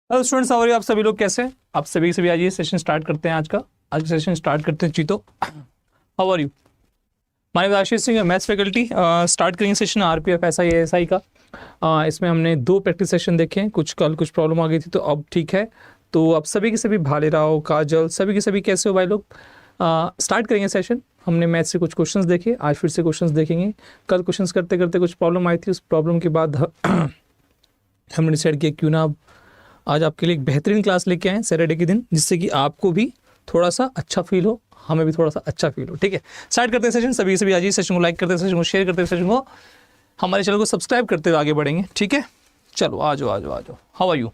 Hello students, how are you? आप सभी लोग कैसे हैं? आप सभी के सभी आज ये सेशन स्टार्ट करते हैं। आज का सेशन स्टार्ट करते हैं। चीतो, how are you? My Ashish Singh, maths faculty. Start करेंगे सेशन आरपीएफ एसआई का। इसमें हमने 2 प्रैक्टिस सेशन देखे हैं। कल कुछ प्रॉब्लम आ गई थी तो अब ठीक है। तो अब सभी के सभी भालेराव, काजल, सभी के सभी कैसे हो भाई लोग? स्टार्ट करेंगे सेशन। हमने मैथ से कुछ क्वेश्चंस देखे, आज फिर से क्वेश्चंस देखेंगे। कल क्वेश्चंस करते करते कुछ प्रॉब्लम आई थी, उस प्रॉब्लम के बाद हमने डिसाइड किया क्यों ना आज आपके लिए एक बेहतरीन क्लास लेके आए सैटरडे के दिन, जिससे कि आपको भी थोड़ा सा अच्छा फील हो, हमें भी थोड़ा सा अच्छा फील हो। ठीक है, स्टार्ट करते हैं सेशन। सभी आज ही सेशन को लाइक करते हैं, सेशन को शेयर करते हैं, सेशन को हमारे चैनल को सब्सक्राइब करते हुए आगे बढ़ेंगे। ठीक है, चलो आ जाओ। How are you?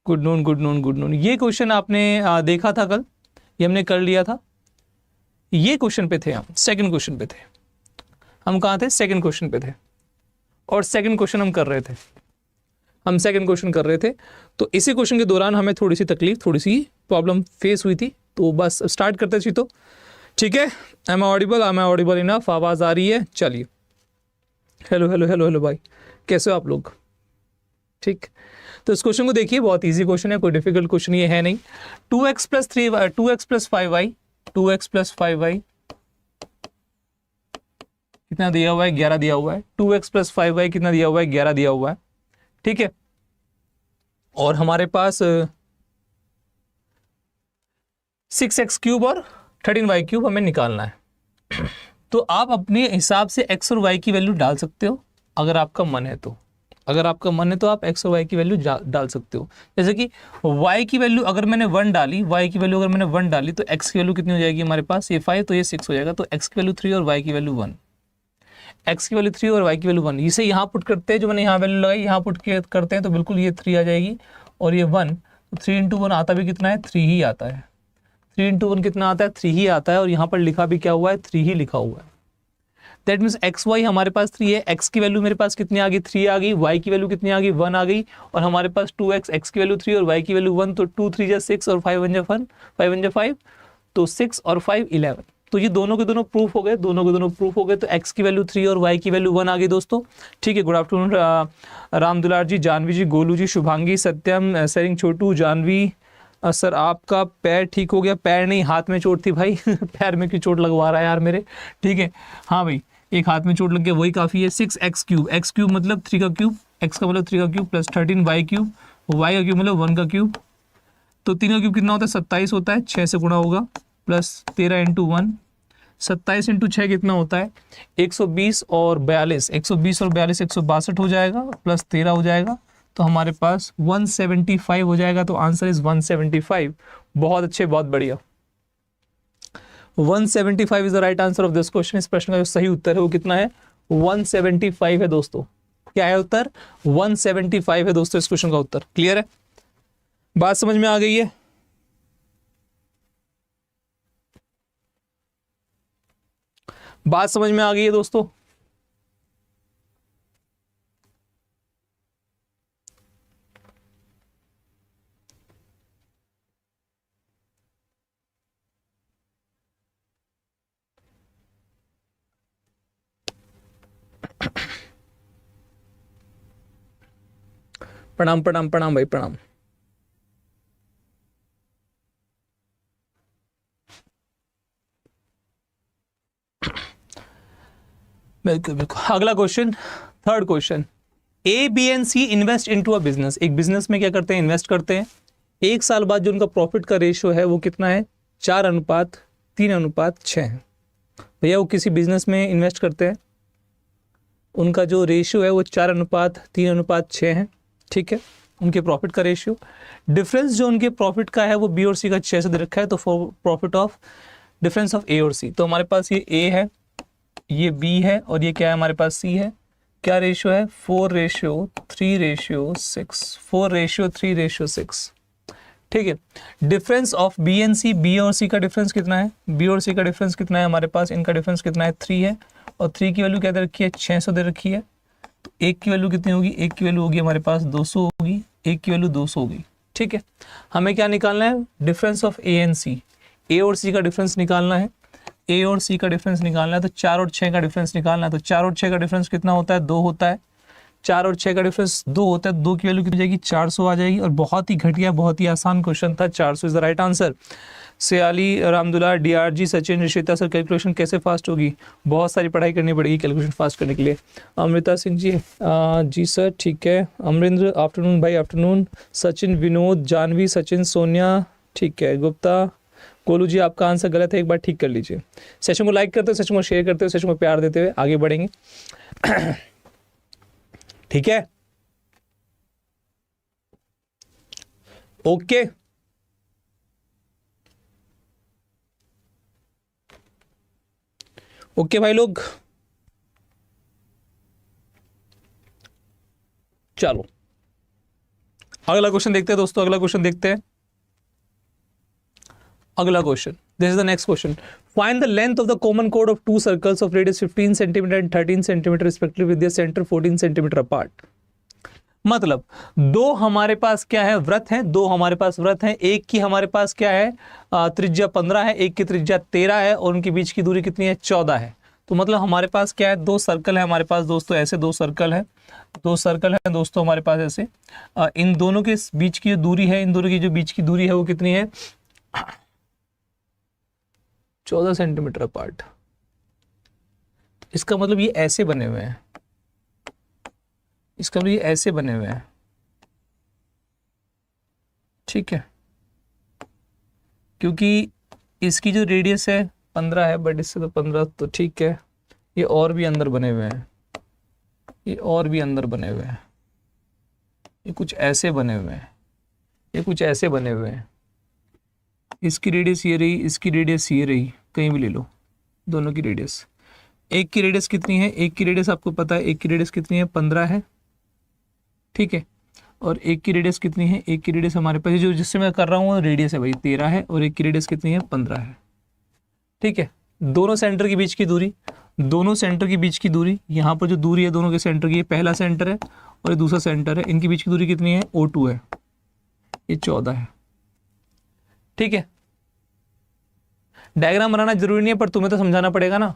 Good noon. ये क्वेश्चन आपने देखा था कल, ये हमने कर लिया था। ये क्वेश्चन पे थे हम, सेकंड क्वेश्चन पे थे हम। कहाँ थे? सेकंड क्वेश्चन पे थे, और सेकंड क्वेश्चन हम कर रहे थे। तो इसी क्वेश्चन के दौरान हमें थोड़ी सी तकलीफ, थोड़ी सी प्रॉब्लम फेस हुई थी। तो बस स्टार्ट करते थी। तो ठीक है, एम आई ऑडिबल इनफ? आवाज़ आ रही है? चलिए, हेलो भाई, कैसे हो आप लोग? ठीक, तो इस क्वेश्चन को देखिए, बहुत इजी क्वेश्चन है, कोई डिफिकल्ट क्वेश्चन ये है नहीं। 2x + 3y 2x + 5y 2x + 5y कितना दिया हुआ है? 11 दिया हुआ है। 2x + 5y कितना दिया हुआ है? 11 दिया हुआ है। ठीक है, और हमारे पास 6x³ और 13y³ हमें निकालना है। तो आप अपने हिसाब से x और y की वैल्यू डाल सकते हो, अगर आपका मन है तो। आप x और y की वैल्यू डाल सकते हो। जैसे कि y की वैल्यू अगर मैंने 1 डाली, तो x की वैल्यू कितनी हो जाएगी हमारे पास? ये 5, तो ये 6 हो जाएगा। तो x की वैल्यू 3 और y की वैल्यू 1। x की वैल्यू 3 और y की वैल्यू 1, इसे यहाँ पुट करते हैं। जो मैंने यहाँ वैल्यू लगाई, यहाँ पुट करते हैं तो बिल्कुल ये 3 आ जाएगी, और ये 1। तो 3 × 1 आता भी कितना है? 3 ही आता है। 3 × 1 कितना आता है? 3 ही आता है। और यहाँ पर लिखा भी क्या हुआ है? 3 ही लिखा हुआ है। दैट मीन्स एक्स वाई हमारे पास 3 है। x की वैल्यू मेरे पास कितनी आ गई? 3 आ गई। y की वैल्यू कितनी आ गई? 1 आ गई। और हमारे पास 2x, x की वैल्यू 3 और y की वैल्यू 1। तो 2 3 = 6 और 5 1 = 1, 5 1 = 5। तो 6 और 5 11। तो ये दोनों के दोनों प्रूफ हो गए, तो x की वैल्यू 3 और y की वैल्यू 1 आ गई दोस्तों। ठीक है, गुड आफ्टरनून राम दुलार जी, जानवी जी, गोलू जी, शुभांगी, सत्यम, सरिंग, छोटू, जानवी। सर आपका पैर ठीक हो गया? पैर नहीं, हाथ में चोट थी भाई। पैर में क्यों चोट लगवा रहा है यार मेरे? ठीक है, हाँ भाई, एक हाथ में चोट लग गया, वही काफ़ी है। 6x³ x³ मतलब 3 का क्यूब, x का मतलब 3 का क्यूब, प्लस 13y³ y का क्यूब मतलब 1 का क्यूब। तो 3 का क्यूब कितना होता है? 27 होता है। 6 से गुणा होगा, प्लस 13 × 1, 27 × 6 कितना होता है? 120 और 42, 120 और 42 162 हो जाएगा, प्लस 13 हो जाएगा। तो हमारे पास 175 हो जाएगा। तो आंसर इज 175। बहुत अच्छे, बहुत बढ़िया। 175 is the right answer of this question. इस प्रश्न का जो सही उत्तर है वो कितना है? 175 है दोस्तों। क्या है उत्तर? 175 है दोस्तों, इस क्वेश्चन का उत्तर। क्लियर है? बात समझ में आ गई है? बात समझ में आ गई है दोस्तों? प्रणाम भाई, प्रणाम। बिल्कुल। अगला question, third question. A, B and C invest into a business. एक बिजनेस में क्या करते हैं? इन्वेस्ट करते हैं। 1 साल बाद जो उनका प्रॉफिट का रेशियो है वो कितना है? 4:3:6 है। भैया वो किसी बिजनेस में इन्वेस्ट करते हैं, उनका जो रेशियो है वो 4:3:6 है। ठीक है, उनके प्रॉफिट का रेशियो। डिफरेंस जो उनके प्रॉफिट का है वो बी और सी का 6 से दे रखा है। तो for profit of difference of A और सी, तो हमारे पास ये ए है, ये बी है, और ये क्या है हमारे पास? सी है। क्या रेशियो है? 4:3:6, 4:3:6। ठीक है, difference of B and C, B और सी का डिफरेंस कितना है? बी और सी का डिफरेंस कितना है हमारे पास? इनका डिफरेंस कितना है? 3 है। और 3 की वैल्यू क्या दे रखी है? 600 दे रखी है। तो 1 की वैल्यू कितनी होगी? 1 की वैल्यू होगी हमारे पास 200 होगी। 1 की वैल्यू 200 होगी। ठीक है, हमें क्या निकालना है? डिफरेंस ऑफ ए एंड सी। ए और सी का डिफरेंस निकालना है। ए और सी का डिफरेंस निकालना है, तो 4 और 6 का डिफरेंस निकालना है। तो 4 और 6 का डिफरेंस कितना होता है? 2 होता है। 4 और 6 का डिफरेंस 2 होता है, 2 की वैल्यू कितनी जाएगी 400 आ जाएगी। और बहुत ही घटिया बहुत ही आसान क्वेश्चन था, 400 is the right answer. Siyali, Ramdulla, DRG, Sachin, Rishita sir calculation कैसे फास्ट होगी? बहुत सारी पढ़ाई करनी पड़ेगी कैलकुलेशन फास्ट करने के लिए। अमृता सिंह जी, जी सर ठीक है। अमरिंद्र आफ्टरनून भाई आफ्टरनून। सचिन, विनोद, जानवी, सचिन, सोनिया ठीक है। गुप्ता, कोलू जी आपका आंसर गलत है, एक बार ठीक कर लीजिए। सेशन को लाइक करते हो, सेशन को शेयर करते हो, सेशन को प्यार देते हुए आगे बढ़ेंगे। ठीक है, ओके। ओके भाई लोग, चलो अगला क्वेश्चन देखते हैं दोस्तों, अगला क्वेश्चन देखते हैं। अगला question, this is the next question. Find the length of the common code of 2 circles of radius 15 centimetre and 13 centimetre respectively with their centre 14 centimetre apart. मतलब दो हमारे पास क्या है, वृत्त है, दो हमारे पास वृत्त है। एक की हमारे पास क्या है, त्रिज्या 15 है, एक की त्रिज्या 13 है, और उनके बीच की दूरी कितनी है 14 है। तो मतलब हमारे पास क्या है, 2 सर्कल है हमारे पास दोस्तों, ऐसे 2 सर्कल है, 2 सर्कल है दोस्तों हमारे पास ऐसे। इन दोनों के बीच की जो दूरी है, इन दोनों की जो बीच की दूरी है वो कितनी है 14 सेंटीमीटर अपार्ट। इसका मतलब ये ऐसे बने हुए हैं, इसका मतलब ये ऐसे बने हुए हैं, ठीक है। क्योंकि इसकी जो रेडियस है 15 है, बट इससे तो 15 तो ठीक है। ये और भी अंदर बने हुए हैं, ये और भी अंदर बने हुए हैं, ये कुछ ऐसे बने हुए हैं, ये कुछ ऐसे बने हुए हैं। इसकी रेडियस ये रही, इसकी रेडियस ये रही, कहीं भी ले लो दोनों की रेडियस। एक की रेडियस कितनी है, एक की रेडियस आपको पता है, एक की रेडियस कितनी है 15 है, ठीक है। और एक की रेडियस कितनी है, एक की रेडियस हमारे पास जो जिससे मैं कर रहा हूँ रेडियस है भाई 13 है, और एक की रेडियस कितनी है 15 है, ठीक है। दोनों सेंटर के बीच की दूरी, दोनों सेंटर के बीच की दूरी, यहाँ पर जो दूरी है दोनों के सेंटर की, ये पहला सेंटर है और ये दूसरा सेंटर है, इनके बीच की दूरी कितनी है O2 है, ये 14 है, ठीक है। डायग्राम बनाना जरूरी नहीं है, पर तुम्हें तो समझाना पड़ेगा ना।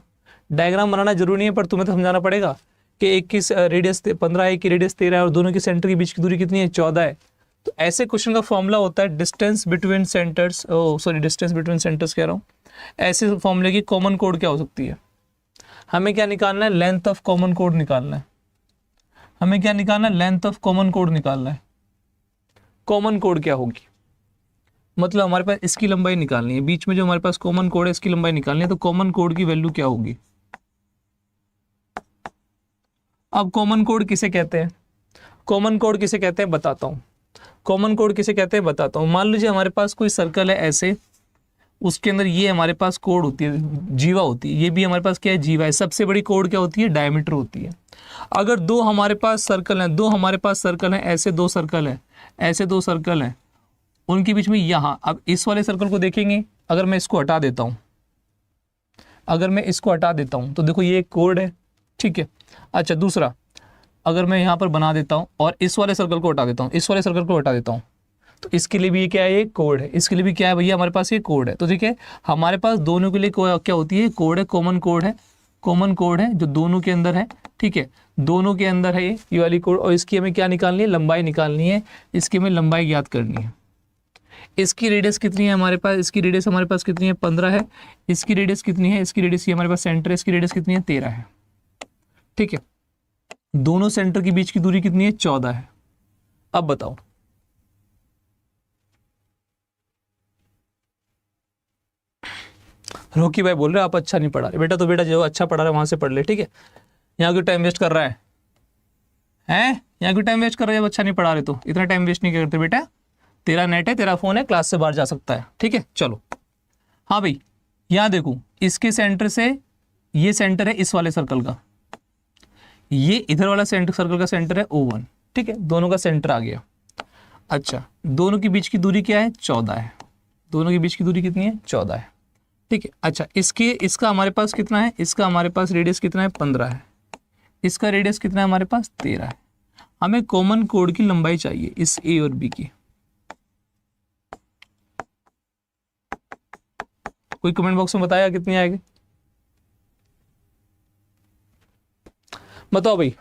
डायग्राम बनाना जरूरी नहीं है, पर तुम्हें तो समझाना पड़ेगा कि एक की रेडियस 15 है, एक की रेडियस 13 है, और दोनों के सेंटर के बीच की दूरी कितनी है 14 है। तो ऐसे क्वेश्चन का फॉर्मूला होता है distance between centres, distance between centres कह रहा हूँ। ऐसे फॉर्मूले की कॉमन कोड क्या हो सकती है? हमें क्या निकालना है, लेंथ ऑफ कॉमन कोड निकालना है। हमें क्या निकालना है, लेंथ ऑफ कॉमन कोड निकालना है। कॉमन कोड क्या होगी, मतलब हमारे पास इसकी लंबाई निकालनी है, बीच में जो हमारे पास कॉमन कोड है इसकी लंबाई निकालनी है। तो कॉमन कोड की वैल्यू क्या होगी? अब कॉमन कोड किसे कहते हैं, कॉमन कोड किसे कहते हैं बताता हूँ। कॉमन कोड किसे कहते हैं बताता हूँ। मान लीजिए हमारे पास कोई सर्कल है ऐसे, उसके अंदर ये हमारे पास कोड होती है, जीवा होती है, ये भी हमारे पास क्या है जीवा है। सबसे बड़ी कोड क्या होती है, डायमीटर होती है। अगर दो हमारे पास सर्कल हैं, दो हमारे पास सर्कल हैं, ऐसे 2 सर्कल हैं, ऐसे 2 सर्कल हैं, उनके बीच में यहाँ, अब इस वाले सर्कल को देखेंगे, अगर मैं इसको हटा देता हूँ, अगर मैं इसको हटा देता हूँ तो देखो ये एक कोड है, ठीक है। अच्छा दूसरा, अगर मैं यहाँ पर बना देता हूँ और इस वाले सर्कल को हटा देता हूँ, इस वाले सर्कल को हटा देता हूँ, तो इसके लिए भी ये क्या है, ये कोड है। इसके लिए भी क्या है भैया, हमारे पास ये कोड है। तो ठीक है, हमारे पास दोनों के लिए क्या होती है, कोड है, कॉमन कोड है, कॉमन कोड है जो दोनों के अंदर है, ठीक है। दोनों के अंदर है ये वाली कोड, और इसकी हमें क्या निकालनी है, लंबाई निकालनी है। इसकी हमें लंबाई याद करनी है। इसकी रेडियस कितनी है हमारे पास, इसकी रेडियस हमारे पास कितनी है 15 है। इसकी रेडियस कितनी है, इसकी रेडियस ये हमारे पास सेंटर है, इसकी रेडियस कितनी है 13 है, ठीक है। दोनों सेंटर के बीच की दूरी कितनी है 14 है। अब बताओ रोकी भाई बोल रहे आप अच्छा नहीं पढ़ा रहे। बेटा तो बेटा जो अच्छा पढ़ा रहा है वहां से पढ़ ले, ठीक है। यहाँ क्यों टाइम वेस्ट कर रहा है, हैं यहाँ क्यों टाइम वेस्ट कर रहा है, जब अच्छा नहीं पढ़ा रहे तो इतना टाइम वेस्ट नहीं करते बेटा। तेरा नेट है, तेरा फोन है, क्लास से बाहर जा सकता है, ठीक है। चलो हाँ भाई, यहाँ देखो, इसके सेंटर से ये सेंटर है इस वाले सर्कल का, ये इधर वाला सेंटर सर्कल का सेंटर है O1, ठीक है। दोनों का सेंटर आ गया। अच्छा दोनों के बीच की दूरी क्या है 14 है, दोनों के बीच की दूरी कितनी है 14 है, ठीक है। अच्छा इसका हमारे पास कितना है, इसका हमारे पास रेडियस कितना है 15 है, इसका रेडियस कितना है हमारे पास 13 है। हमें कॉमन कोड की लंबाई चाहिए इस A और B की। कोई कमेंट बॉक्स में बताया कितनी आएगी, बताओ भाई।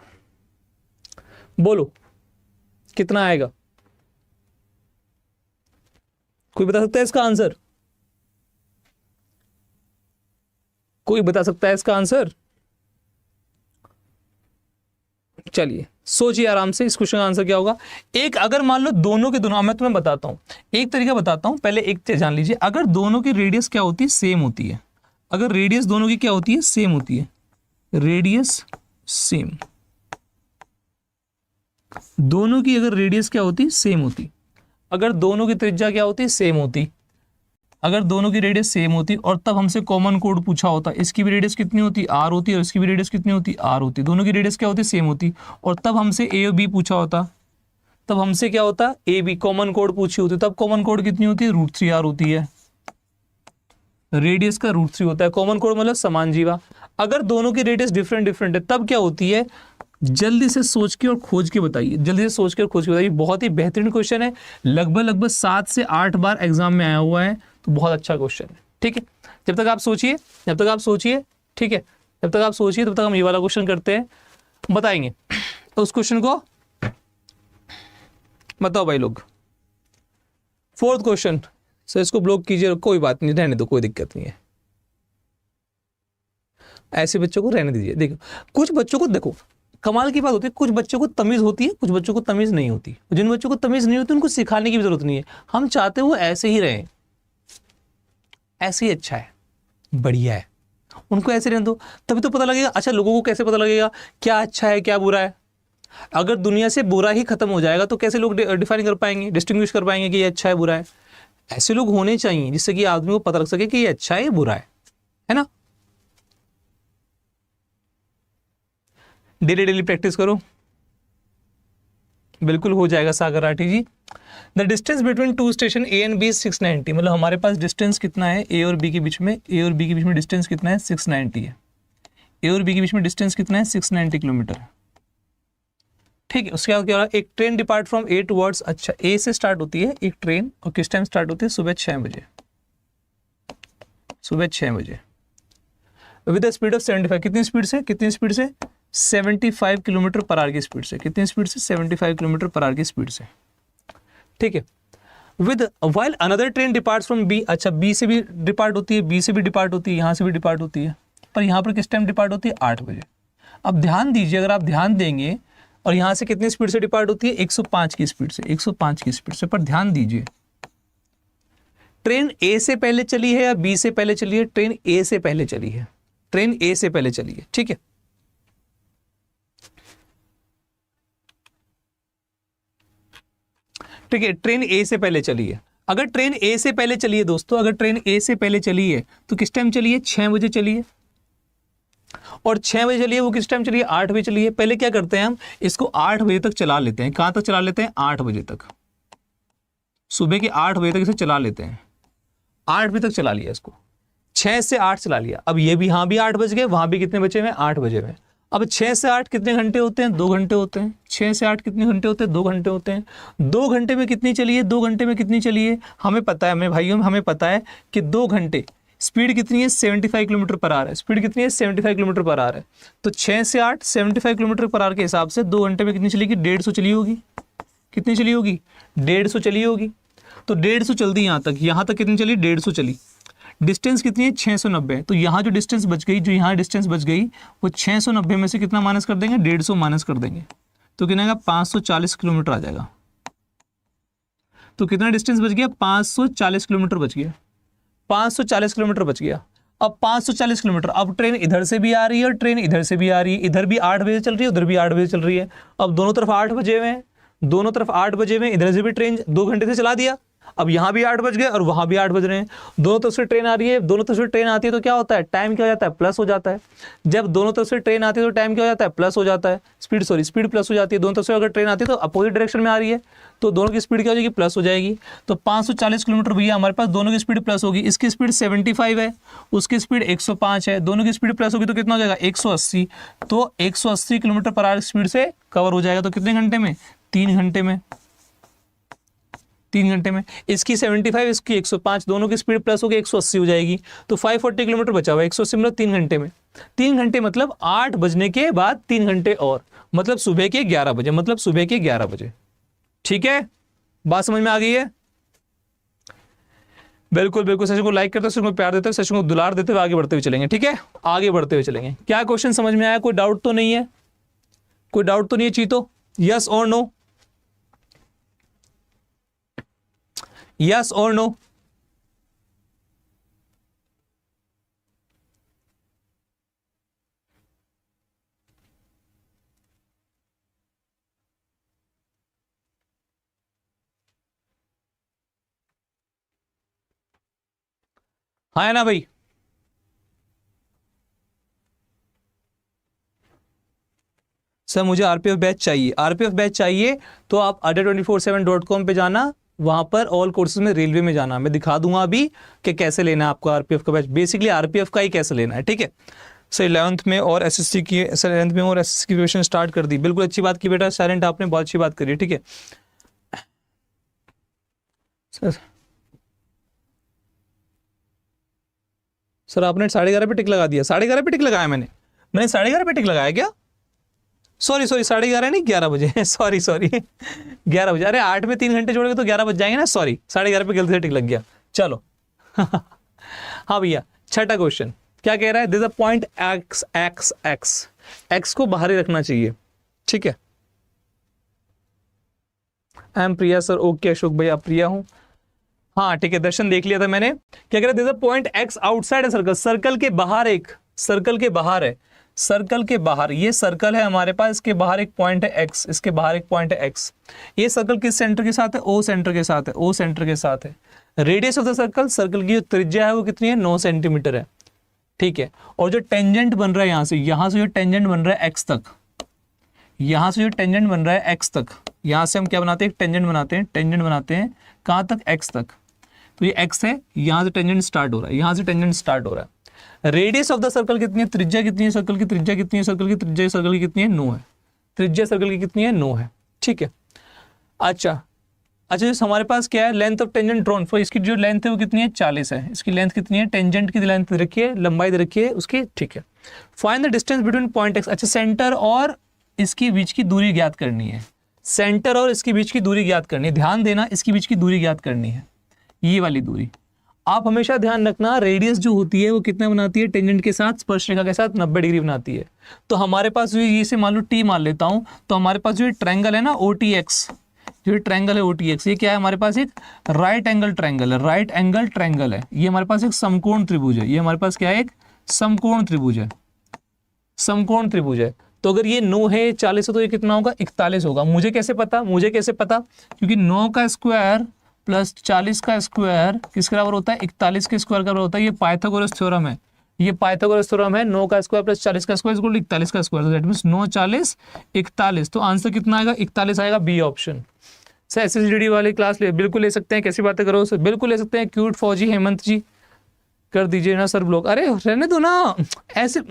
बोलो कितना आएगा, कोई बता सकता है इसका आंसर? कोई बता सकता है इसका आंसर? चलिए सोचिए आराम से, इस क्वेश्चन का आंसर क्या होगा। एक अगर मान लो दोनों के दोनों, मैं तुम्हें बताता हूं, एक तरीका बताता हूं, पहले एक चीज जान लीजिए। अगर दोनों की रेडियस क्या होती है, सेम होती है, अगर रेडियस दोनों की क्या होती है, सेम होती है, रेडियस सेम, दोनों की अगर रेडियस क्या होती, सेम होती, अगर दोनों की त्रिज्या क्या होती, सेम होती, अगर दोनों की रेडियस सेम होती और तब हमसे कॉमन कोड पूछा होता, इसकी भी रेडियस कितनी होती, आर होती, और इसकी भी रेडियस कितनी होती, आर होती, दोनों की रेडियस क्या होती, सेम होती, और तब हमसे ए और बी पूछा होता, तब हमसे क्या होता, ए बी कॉमन कोड पूछी होती, तब कॉमन कोड कितनी होती है, √3r होती है, रेडियस का √3 होता है, कॉमन कोड मतलब समान जीवा। अगर दोनों की रेडियस डिफरेंट डिफरेंट है तब क्या होती है, जल्दी से सोच के और खोज के बताइए, जल्दी से सोच के और खोज के बताइए। बहुत ही बेहतरीन क्वेश्चन है, लगभग 7 से 8 बार एग्जाम में आया हुआ है, तो बहुत अच्छा क्वेश्चन है। ठीक है, जब तक आप सोचिए, जब तक आप सोचिए, ठीक है, जब तक आप सोचिए तब तक हम ये वाला क्वेश्चन करते हैं, बताएंगे तो उस क्वेश्चन को बताओ भाई लोग। 4th क्वेश्चन, सर इसको ब्लॉक कीजिए, कोई बात नहीं, रहने दो, कोई दिक्कत नहीं है, ऐसे बच्चों को रहने दीजिए। देखो कुछ बच्चों को, देखो कमाल की बात होती है, कुछ बच्चों को तमीज होती है, कुछ बच्चों को तमीज नहीं होती। जिन बच्चों को तमीज नहीं होती उनको सिखाने की भी जरूरत नहीं है, हम चाहते हैं वो ऐसे ही रहें, ऐसे ही अच्छा है, बढ़िया है, उनको ऐसे रहने दो, तभी तो पता लगेगा। अच्छा लोगों को कैसे पता लगेगा क्या अच्छा है क्या बुरा है? अगर दुनिया से बुरा ही खत्म हो जाएगा तो कैसे लोग डिफाइन कर पाएंगे, डिस्टिंग्विश कर पाएंगे कि ये अच्छा है बुरा है? ऐसे लोग होने चाहिए जिससे कि आदमी को पता लग सके कि ये अच्छा है ये बुरा है ना? डेली डेली प्रैक्टिस करो, बिल्कुल हो जाएगा Sagar Rathi ji. The distance between 2 station A and B 690, मतलब हमारे पास डिस्टेंस कितना है ए और बी के बीच में, ए और बी के बीच में डिस्टेंस कितना है, 690 है, ए और बी के बीच में डिस्टेंस कितना है, 690 किलोमीटर है। ठीक है, उसके बाद क्या हो रहा है, एक train depart from A towards, अच्छा ए से स्टार्ट होती है एक ट्रेन, और किस टाइम स्टार्ट होती है, सुबह 6 बजे, सुबह 6 बजे, विद द स्पीड ऑफ 75, कितनी स्पीड से, कितनी स्पीड से, 75 किलोमीटर पर आवर की स्पीड से, कितनी स्पीड से, 75 किलोमीटर पर आवर की स्पीड से। ठीक है, with while another train departs from B, अच्छा बी से भी डिपार्ट होती है, बी से भी डिपार्ट होती है, यहाँ से भी डिपार्ट होती है, पर यहाँ पर किस टाइम डिपार्ट होती है, 8 बजे। अब ध्यान दीजिए, अगर आप ध्यान देंगे, और यहाँ से कितनी स्पीड से डिपार्ट होती है, 105 की स्पीड से, 105 की स्पीड से, पर ध्यान दीजिए ट्रेन ए से पहले चली है या बी से पहले चली है, ट्रेन ए से पहले चली है, ट्रेन ए से पहले चली है। ठीक है, ठीक है, ट्रेन ए से पहले चली है। अगर ट्रेन ए से पहले चली है दोस्तों, अगर ट्रेन ए से पहले चली है तो किस टाइम चली है, 6 बजे चली है, और 6 बजे चली है वो किस टाइम चली है, 8 बजे चली है। पहले क्या करते हैं हम, इसको 8 बजे तक चला लेते हैं, कहां तक चला लेते हैं, 8 बजे तक, सुबह के 8 बजे तक इसे चला लेते हैं, 8 बजे तक चला लिया इसको, 6 से 8 चला लिया। अब ये भी, यहाँ भी 8 बज गए, वहां भी कितने बचे हुए, 8 बजे में। अब 6 से 8 कितने घंटे होते हैं, 2 घंटे होते हैं। 6 से 8 कितने घंटे होते हैं, 2 घंटे होते हैं। 2 घंटे में कितनी चली है, 2 घंटे में कितनी चली है, हमें पता है, हमें भाइयों हमें पता है कि 2 घंटे स्पीड कितनी है, 75 किलोमीटर पर आवर है, स्पीड कितनी है, 75 किलोमीटर पर आवर है। तो 6 से 8 75 किलोमीटर पर आवर के हिसाब से 2 घंटे में कितनी चलेगी, 150 चली होगी, कितनी चली होगी, 150 चली होगी। तो 150 चल दी यहाँ तक कितनी चली, 150 चली। डिस्टेंस कितनी है, 690, तो यहाँ जो डिस्टेंस बच गई, जो यहाँ डिस्टेंस बच गई वो 690 में से कितना माइनस कर देंगे, 150 माइनस कर देंगे, तो कितना आएगा, 540 किलोमीटर आ जाएगा। तो कितना डिस्टेंस बच गया, 540 किलोमीटर बच गया, 540 किलोमीटर बच गया। अब 540 किलोमीटर, अब ट्रेन इधर से भी आ रही है और ट्रेन इधर से भी आ रही है, इधर भी 8 बजे चल रही है, उधर भी 8 बजे चल रही है। अब दोनों तरफ 8 बजे में, दोनों तरफ 8 बजे में, इधर से भी ट्रेन 2 घंटे से चला दिया। अब यहाँ भी 8 बज गए और वहां भी 8 बज रहे हैं, दोनों तरफ से ट्रेन आ रही है, दोनों तरफ से ट्रेन आती है तो क्या होता है, टाइम क्या हो जाता है, प्लस हो जाता है। जब दोनों तरफ से ट्रेन आती है तो टाइम क्या हो जाता है, प्लस हो जाता है, स्पीड प्लस हो जाती है। दोनों तरफ से अगर ट्रेन आती है तो अपोजिट डायरेक्शन में आ रही है तो दोनों की स्पीड क्या हो जाएगी, प्लस हो जाएगी। तो 540 किलोमीटर भैया हमारे पास दोनों की स्पीड प्लस होगी, इसकी स्पीड 75 है, उसकी स्पीड 105 है, दोनों की स्पीड प्लस होगी तो कितना हो जाएगा, 180। तो 180 किलोमीटर पर आवर स्पीड से कवर हो जाएगा, तो कितने घंटे में, 3 घंटे में। 3 घंटे में। इसकी 75, इसकी 105, दोनों की स्पीड प्लस होकर 180 हो जाएगी, तो 540 किलोमीटर बचा हुआ है। 180 मतलब 3 घंटे में। 3 घंटे मतलब 8 बजने के बाद 3 घंटे और, मतलब सुबह के 11 बजे, मतलब सुबह के 11 बजे। ठीक है, बात समझ में आ गई है? बिल्कुल बिल्कुल। सेशन को लाइक करते हो, सेशन को प्यार देते हो, सेशन को दुलार देते हुए आगे बढ़ते हुए चलेंगे। ठीक है, आगे बढ़ते हुए चलेंगे। क्या क्वेश्चन समझ में आया? कोई डाउट तो नहीं है? कोई डाउट तो नहीं है चीतो? यस और नो? यस और नो? हाँ है ना भाई? सर मुझे आरपीएफ बैच चाहिए। आरपीएफ बैच चाहिए तो आप adda247.com पे जाना, वहां पर ऑल कोर्सेज में रेलवे में जाना, मैं दिखा दूंगा अभी कि कैसे लेना है आपको आरपीएफ का बैच। बेसिकली आरपीएफ का ही कैसे लेना है। ठीक है सर, 11th में और एसएससी की, सर 11th में और एसएससी की प्रिपरेशन स्टार्ट कर दी। बिल्कुल अच्छी बात की बेटा, साइलेंट आपने बहुत अच्छी बात करी। ठीक है सर, सर आपने 11:30 पे टिक लगा दिया। 11:30 पे टिक लगाया मैंने 11:30 पे टिक लगाया क्या? सॉरी 11:30 नहीं, 11 बजे सॉरी 11 बजे। अरे 8 में 3 घंटे जोड़ेंगे तो 11 बज जाएंगे ना। सॉरी 11:30 पे गलती से टिक लग गया। चलो हाँ भैया, छठा क्वेश्चन क्या कह रहा है? This a point x x x, x को बाहर ही रखना चाहिए। ठीक है, I am Priya sir. Okay Ashok भैया, प्रिया हूं। हाँ ठीक है, दर्शन देख लिया था मैंने। क्या कह रहा है? This a point x outside circle, circle के बाहर एक, सर्कल के बाहर है, सर्कल के बाहर, ये सर्कल है हमारे पास, इसके बाहर एक पॉइंट है एक्स, इसके बाहर एक पॉइंट है एक्स। ये सर्कल किस सेंटर के साथ है? ओ सेंटर के साथ है, ओ सेंटर के साथ है। Radius of the circle, circle की जो त्रिज्या है वो कितनी है? 9 सेंटीमीटर है। ठीक है, और जो टेंजेंट बन रहा है यहां से जो टेंजेंट बन रहा है एक्स तक, यहां से जो टेंजेंट बन रहा है एक्स तक, यहां से हम क्या बनाते हैं? टेंजेंट बनाते हैं। टेंजेंट बनाते हैं कहां तक? एक्स तक। तो ये एक्स है, यहां से टेंजेंट स्टार्ट हो रहा है, यहां से टेंजेंट स्टार्ट हो रहा है। रेडियस ऑफ द सर्कल कितनी है? त्रिज्या कितनी है सर्कल की? त्रिज्या कितनी है सर्कल की? त्रिज्या सर्कल की कितनी है? 9 है। त्रिज्या सर्कल की कितनी है? 9 है। ठीक है, अच्छा अच्छा, हमारे पास क्या है? Length of tangent drawn for, इसकी जो लेंथ है वो कितनी है? 40 है। इसकी लेंथ कितनी है? टेंजेंट की लेंथ रखिए, लंबाई रखिए उसकी। ठीक है, find the distance between point x. अच्छा, सेंटर और इसकी बीच की दूरी ज्ञात करनी है। सेंटर और इसके बीच की दूरी ज्ञात करनी है। ध्यान देना, इसके बीच की दूरी ज्ञात करनी है, ये वाली दूरी। आप हमेशा ध्यान रखना, रेडियस जो होती है वो कितना बनाती है? टेंजेंट के साथ, स्पर्शरेखा के साथ 90 डिग्री बनाती है। तो हमारे पास जो ये से मान लो टी मान लेता हूं, तो हमारे पास जो ट्रायंगल है ना OTX, जो ट्रायंगल है OTX, ये क्या है हमारे पास? एक राइट एंगल ट्रायंगल है, राइट एंगल ट्रायंगल है। ये हमारे पास एक समकोण त्रिभुज है। ये हमारे पास क्या है? एक समकोण त्रिभुज है, समकोण त्रिभुज है। तो अगर ये 9 है, 40 है, तो ये कितना होगा? 41 होगा। मुझे कैसे पता? मुझे कैसे पता? क्योंकि 9 का स्क्वायर प्लस 40 का स्क्वायर किसके बराबर होता है? 41 के स्क्वायर का बराबर होता है। ये पाइथागोरस थ्योरम है, ये पाइथागोरस थ्योरम है। 9 का स्क्वायर प्लस 40 का स्क्वायर इक्वल 41 का स्क्वायर, दैट मींस 9 40 41। तो आंसर कितना आएगा? 41 आएगा, बी ऑप्शन। सर एसएसडीडी वाली क्लास ले, बिल्कुल ले सकते हैं। कैसी बातें करो सर, बिल्कुल ले सकते हैं। क्यूट फौजी हेमंत जी कर दीजिए ना सर ब्लॉक। अरे रहने दो ना, ऐसे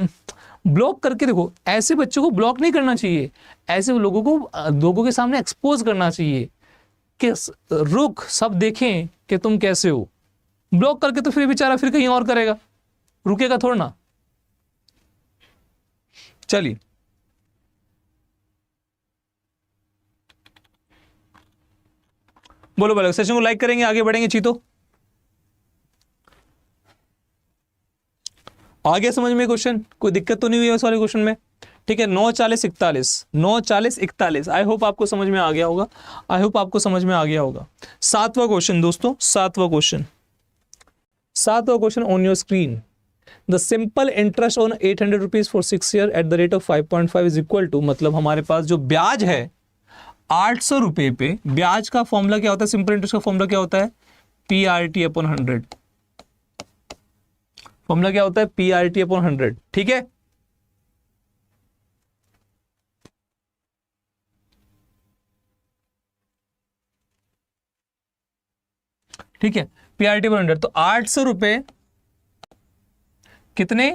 ब्लॉक करके देखो, ऐसे बच्चों को ब्लॉक नहीं करना चाहिए, ऐसे लोगों को लोगों के सामने एक्सपोज करना चाहिए कि रुक सब देखें कि तुम कैसे हो। ब्लॉक करके तो फिर बेचारा फिर कहीं और करेगा, रुकेगा थोड़ा ना। चलिए बोलो बोलो, सेशन को लाइक करेंगे, आगे बढ़ेंगे चीतो। आ गया समझ में क्वेश्चन? कोई दिक्कत तो नहीं हुई इस वाले क्वेश्चन में? ठीक है, 9 40 41, 9 40 41। आई होप आपको समझ में आ गया होगा, आई होप आपको समझ में आ गया होगा। 7वां क्वेश्चन दोस्तों, 7वां क्वेश्चन, 7वां question on your screen. The simple interest on 800 rupees for 6 year at the rate of 5.5 is equal to, मतलब हमारे पास जो ब्याज है 800 रुपए पे, ब्याज का फॉर्मूला क्या होता है? सिंपल इंटरेस्ट का फॉर्मूला क्या होता है? PRT/100। फॉर्मूला क्या होता है? PRT/100। ठीक है, ठीक है, PRT/100। तो 800 रुपए कितने?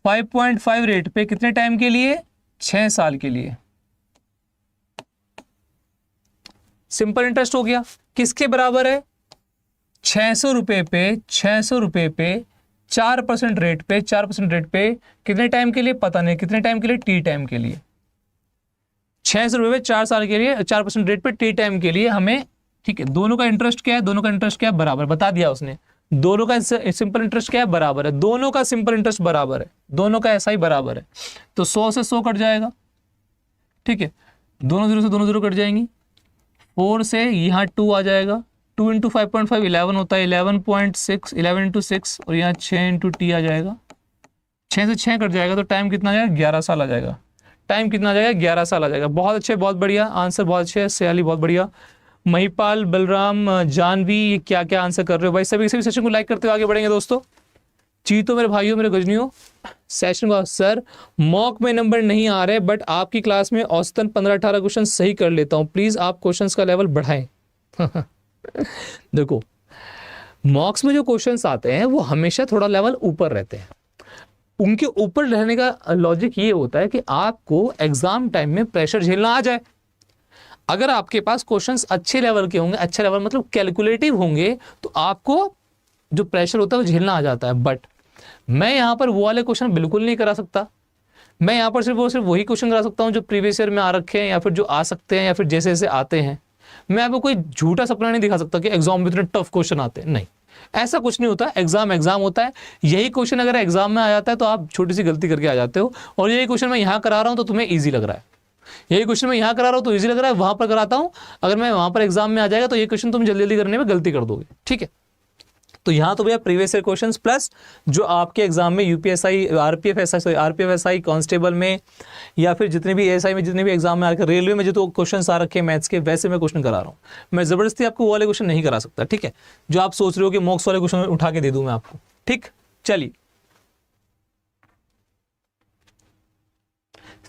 5.5 रेट पे कितने टाइम के लिए? 6 साल के लिए। सिंपल इंटरेस्ट हो गया, किसके बराबर है? 600 रुपए पे 4% रेट पे 4% रेट पे कितने टाइम के लिए? पता नहीं कितने टाइम के लिए, टी टाइम के लिए। 600 रुपए पे 4 साल के लिए 4% रेट पे टी टाइम के लिए हमें, ठीक है। दोनों का इंटरेस्ट क्या है? दोनों का इंटरेस्ट क्या है? बराबर, बता दिया उसने। दोनों का सिंपल इंटरेस्ट क्या है? बराबर है। दोनों का सिंपल इंटरेस्ट बराबर है, दोनों का ऐसा ही बराबर है। तो 100 से 100 कट जाएगा, ठीक है। दोनों जीरो से दोनों जीरो कट जाएंगी। 4 से यहाँ 2 आ जाएगा, 2 इंटू 5.5 11 होता है, 11.6 11 इंटू 6, और यहाँ 6 इंटू टी आ जाएगा। 6 से 6 कट जाएगा तो टाइम कितना आ जाएगा? 11 साल आ जाएगा। टाइम कितना आ जाएगा? 11 साल आ जाएगा। बहुत अच्छे, बहुत बढ़िया आंसर, बहुत अच्छे। सयाली बहुत बढ़िया। महिपाल, बलराम, जानवी, ये क्या क्या आंसर कर रहे हो भाई? सभी सेशन को लाइक करते हुए आगे बढ़ेंगे दोस्तों। चीतो मेरे भाइयों, मेरे गजनियों, सेशन को सर मॉक में नंबर नहीं आ रहे, बट आपकी क्लास में औसतन 15-18 क्वेश्चन सही कर लेता हूं, प्लीज आप क्वेश्चंस का लेवल बढ़ाएं। देखो, मॉक्स में जो क्वेश्चंस आते हैं वो हमेशा थोड़ा लेवल ऊपर रहते हैं। उनके ऊपर रहने का लॉजिक ये होता है कि आपको एग्जाम टाइम में प्रेशर झेलना आ जाए। अगर आपके पास क्वेश्चंस अच्छे लेवल के होंगे, अच्छा लेवल मतलब कैलकुलेटिव होंगे, तो आपको जो प्रेशर होता है वो झेलना आ जाता है। बट मैं यहाँ पर वो वाले क्वेश्चन बिल्कुल नहीं करा सकता। मैं यहाँ पर सिर्फ वही क्वेश्चन करा सकता हूँ जो प्रीवियस ईयर में आ रखे हैं, या फिर जो आ सकते हैं, या फिर जैसे जैसे आते हैं। मैं आपको कोई झूठा सपना नहीं दिखा सकता कि एग्जाम में इतने टफ क्वेश्चन आते हैं, नहीं, ऐसा कुछ नहीं होता। एग्जाम होता है। यही क्वेश्चन अगर एग्जाम में आ जाता है तो आप छोटी सी गलती करके आ जाते हो, और यही क्वेश्चन मैं यहाँ करा रहा हूँ तो तुम्हें ईजी लग रहा है। यही क्वेश्चन मैं यहाँ करा रहा हूँ तो ईजी लग रहा है, वहां पर कराता हूँ, अगर मैं वहां पर एग्जाम में आ जाएगा तो ये क्वेश्चन तुम जल्दी जल्दी करने में गलती कर दोगे, ठीक है। तो यहाँ तो भैया प्रीवियस ईयर क्वेश्चंस प्लस जो आपके एग्जाम में यूपीएसआई, आरपीएफ कांस्टेबल में, या फिर जितने भी एएसआई में, जितने भी एग्जाम में आकर, रेलवे में जो तो क्वेश्चंस आ रखे हैं मैथ्स के, वैसे मैं क्वेश्चन करा रहा हूँ। मैं जबरदस्ती आपको वो वाले क्वेश्चन नहीं करा सकता, ठीक है, जो आप सोच रहे हो कि मॉक्स वाले क्वेश्चन उठा के दे दूं मैं आपको, ठीक। चलिए,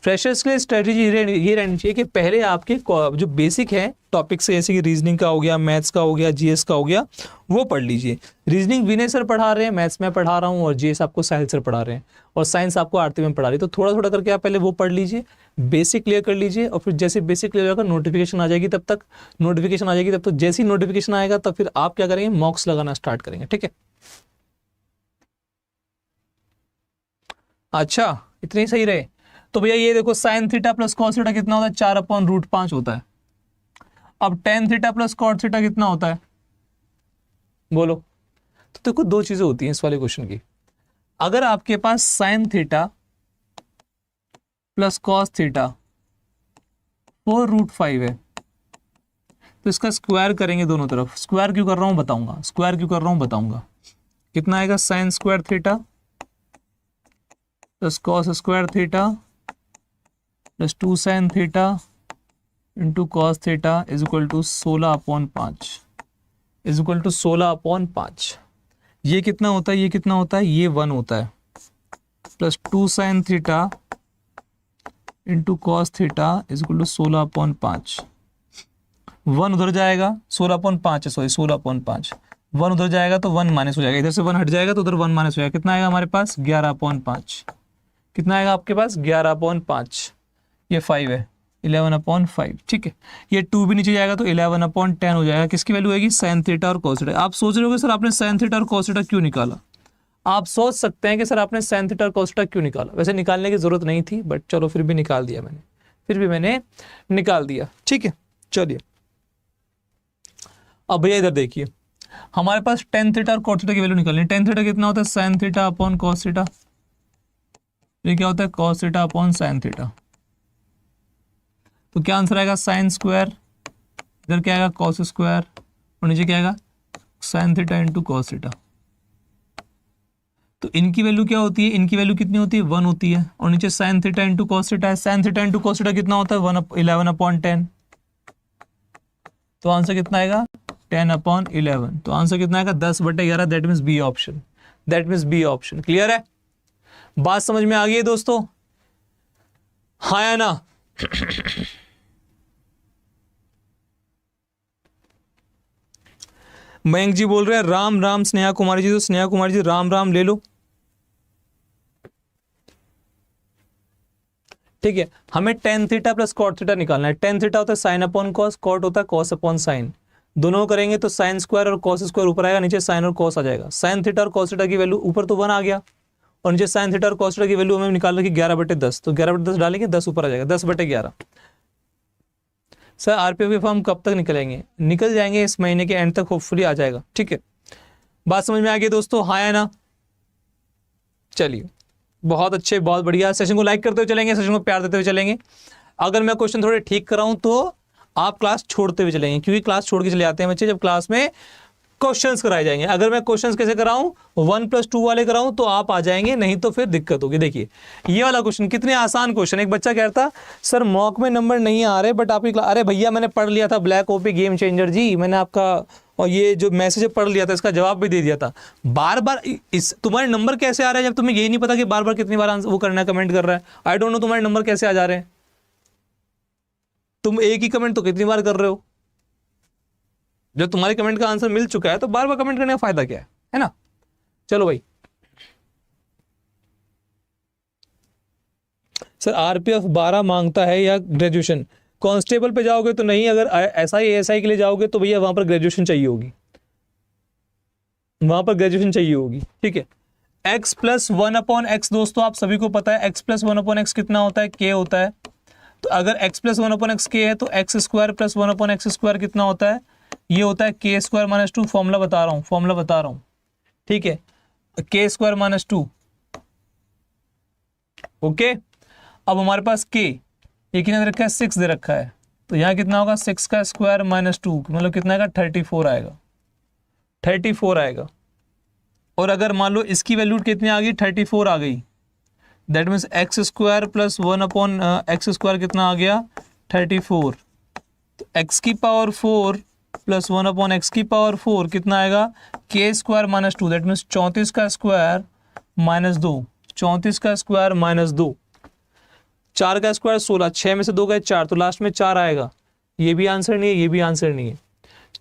फ्रेशर्स के लिए स्ट्रेटेजी ये रहनी चाहिए कि पहले आपके जो बेसिक है टॉपिक्स, जैसे कि रीजनिंग का हो गया, मैथ्स का हो गया, जीएस का हो गया, वो पढ़ लीजिए। रीजनिंग विनय सर पढ़ा रहे हैं, मैथ्स में पढ़ा रहा हूँ, और जीएस आपको साहिल सर पढ़ा रहे हैं, और साइंस आपको आरती में पढ़ा रही है। तो थोड़ा थोड़ा करके आप पहले वो पढ़ लीजिए, बेसिक क्लियर कर लीजिए, और फिर जैसे बेसिक क्लियर होगा नोटिफिकेशन आ जाएगी, तब तक जैसे ही नोटिफिकेशन आएगा तब फिर आप क्या करेंगे? मॉक्स लगाना स्टार्ट करेंगे, ठीक है। अच्छा, इतने ही सही रहे। तो भैया ये देखो, sine theta plus cos theta कितना होता है? 4/√5 होता है। अब tan theta plus cot theta कितना होता है? बोलो। तो देखो, दो चीजें होती हैं इस वाले क्वेश्चन की। अगर आपके पास sine theta plus cos theta 4√5 है, तो इसका स्क्वायर करेंगे दोनों तरफ। स्क्वायर क्यों कर रहा हूं बताऊंगा। कितना आएगा? साइन स्क्वायर थीटा प्लस कॉस स्क्वायर थीटा प्लस 2 sine theta into cos theta is equal to 16/5 ये कितना होता है? ये 1 होता है, plus 2 sine theta into cos theta is equal to 16/5। 1 उधर जाएगा, 16/5 है, सॉरी 16/5। 1 उधर जाएगा तो 1 माइनस हो जाएगा, इधर से 1 हट जाएगा तो उधर 1 माइनस हो जाएगा। कितना आएगा हमारे पास? 11/5। कितना आएगा आपके पास? 11/5। ये 5 है, 11/5, ठीक है। ये 2 भी नीचे जाएगा तो 11/10 हो जाएगा। किसकी वैल्यू आएगी? साइन थीटा और कॉस थीटा। आप सोच रहे हो सर आपने साइन थीटा और कॉस थीटा क्यों निकाला? आप सोच सकते हैं कि सर आपने साइन थीटा और कॉस थीटा क्यों निकाला। वैसे निकालने की जरूरत नहीं थी, बट चलो फिर भी निकाल दिया मैंने, निकाल दिया, ठीक है। चलिए, अब भैया इधर देखिए, हमारे पास टेन थीटा और कॉस थीटा की वैल्यू निकालनी है। टेन थीटा कितना होता है? Sine theta upon cos theta. ये क्या होता है? Cos theta upon sine theta. तो क्या आंसर आएगा? साइन स्क्वायर, इधर क्या आएगा? कॉस स्क्वायर, और नीचे क्या आएगा? Sign theta into cos theta. तो इनकी वैल्यू क्या होती है? इनकी वैल्यु कितनी होती है? 1 होती है, और नीचे sine theta into cos theta है। Sine theta into cos theta कितना होता है? 11/10। तो आंसर कितना आएगा? 10/11। तो आंसर कितना आएगा? 10/11। That means B option. Clear है? बात समझ में आ गई है दोस्तों? हाँ या ना? मयंक जी बोल रहे हैं राम राम। स्नेहा कुमारी जी, तो स्नेहा कुमारी जी राम राम ले लो, ठीक है, हमें tan theta plus cot theta निकालना है। टेन थीटा होता है साइन अपॉन कॉस, कॉट होता है कॉस अपॉन साइन। दोनों करेंगे तो साइन स्क्वायर और कॉस स्क्वायर ऊपर आएगा, नीचे साइन और कॉस आ जाएगा। साइन थीटा और कॉस थीटा की वैल्यू ऊपर तो 1 आ गया, और नीचे साइन थीटा और कॉस थीटा की वैल्यू हमें निकाल रखी 11/10, तो 11/10 डालेंगे 10 ऊपर आ जाएगा, 10/11। सर आरपीएफ के फॉर्म कब तक निकलेंगे? निकल जाएंगे इस महीने के एंड तक, होपफुली आ जाएगा। ठीक है, बात समझ में आ गई दोस्तों, हाँ या ना? चलिए बहुत अच्छे, बहुत बढ़िया। सेशन को लाइक करते हुए चलेंगे, सेशन को प्यार देते हुए चलेंगे। अगर मैं क्वेश्चन थोड़े ठीक कराऊं तो आप क्लास छोड़ते हुए चलेंगे, क्योंकि क्लास छोड़ के चले आते हैं बच्चे जब क्लास में क्वेश्चंस कराए जाएंगे। अगर मैं क्वेश्चंस कैसे कराऊं, 1+2 वाले कराऊं तो आप आ जाएंगे, नहीं तो फिर दिक्कत होगी। देखिए ये वाला क्वेश्चन कितने आसान क्वेश्चन। एक बच्चा कहता सर मॉक में नंबर नहीं आ रहे बट आपकी अरे भैया मैंने पढ़ लिया था ब्लैक ओपी गेम चेंजर जी, मैंने आपका और ये जो मैसेज पढ़ लिया था, इसका जवाब भी दे दिया था। बार बार इस तुम्हारे नंबर कैसे आ रहे हैं जब तुम्हें यही नहीं पता कि बार बार कितनी बार वो करना है, कमेंट कर रहा है। आई डोंट नो तुम्हारे नंबर कैसे आ जा रहे हैं, तुम एक ही कमेंट तो कितनी बार कर रहे हो। जब तुम्हारे कमेंट का आंसर मिल चुका है तो बार बार कमेंट करने का फायदा क्या है ना? चलो भाई, सर आरपीएफ 12 मांगता है या ग्रेजुएशन? कांस्टेबल पे जाओगे तो नहीं, अगर एसआई के लिए जाओगे तो भैया वहां पर ग्रेजुएशन चाहिए होगी, वहां पर ग्रेजुएशन चाहिए होगी। ठीक है, x + 1/x दोस्तों आप सभी को पता है, x + 1/x कितना होता है? k होता है। तो अगर x + 1/x k है तो x² + 1/x² कितना होता है? ये होता है k² - 2। फॉर्मूला बता रहा हूं, ठीक है, k² - 2। ओके, अब हमारे पास k ये कितना दे रखा है? 6 दे रखा है, तो यहाँ कितना होगा? 6² - 2 मतलब कितना आएगा? 34 आएगा, 34 आएगा। और अगर मान लो इसकी वैल्यू कितनी आ गई? 34 आ गई, दैट मीन्स x² + 1/x² कितना आ गया? 34। तो x⁴ + 1/x⁴ कितना आएगा? k² - 2, दैट मीन्स 34 का स्क्वायर - 2, 34 का स्क्वायर - 2, 4 का स्क्वायर 16, 6 में से 2 गए 4, तो लास्ट में 4 आएगा। ये भी आंसर नहीं है, ये भी आंसर नहीं है।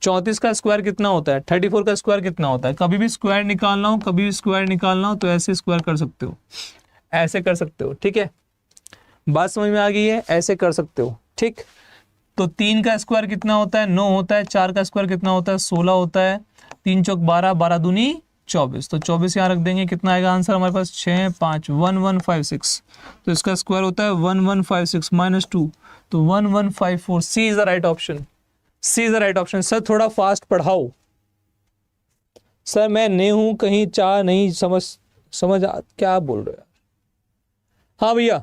34 का स्क्वायर कितना होता है? 34 का स्क्वायर कितना होता है? कभी भी स्क्वायर निकालना हो, कभी भी स्क्वायर निकालना हो तो ऐसे स्क्वायर कर सकते हो, ऐसे कर सकते हो। ठीक है, बात समझ में आ गई है? ऐसे कर सकते हो। ठीक, तो 3 का स्क्वायर कितना होता है? 9 होता है। 4 का स्क्वायर कितना होता है? 16 होता है। 3 चौक 12, 12 दूनी 24, तो 24 यहाँ रख देंगे। कितना आएगा आंसर हमारे पास? 6, 5, 1156। तो इसका स्क्वायर होता है 1156 - 2, तो 1154। C is the right option, C is the right option. Sir थोड़ा फास्ट पढ़ाओ। सर मैं नहीं हूं कहीं, चाह नहीं समझ क्या बोल रहे हो? हाँ भैया,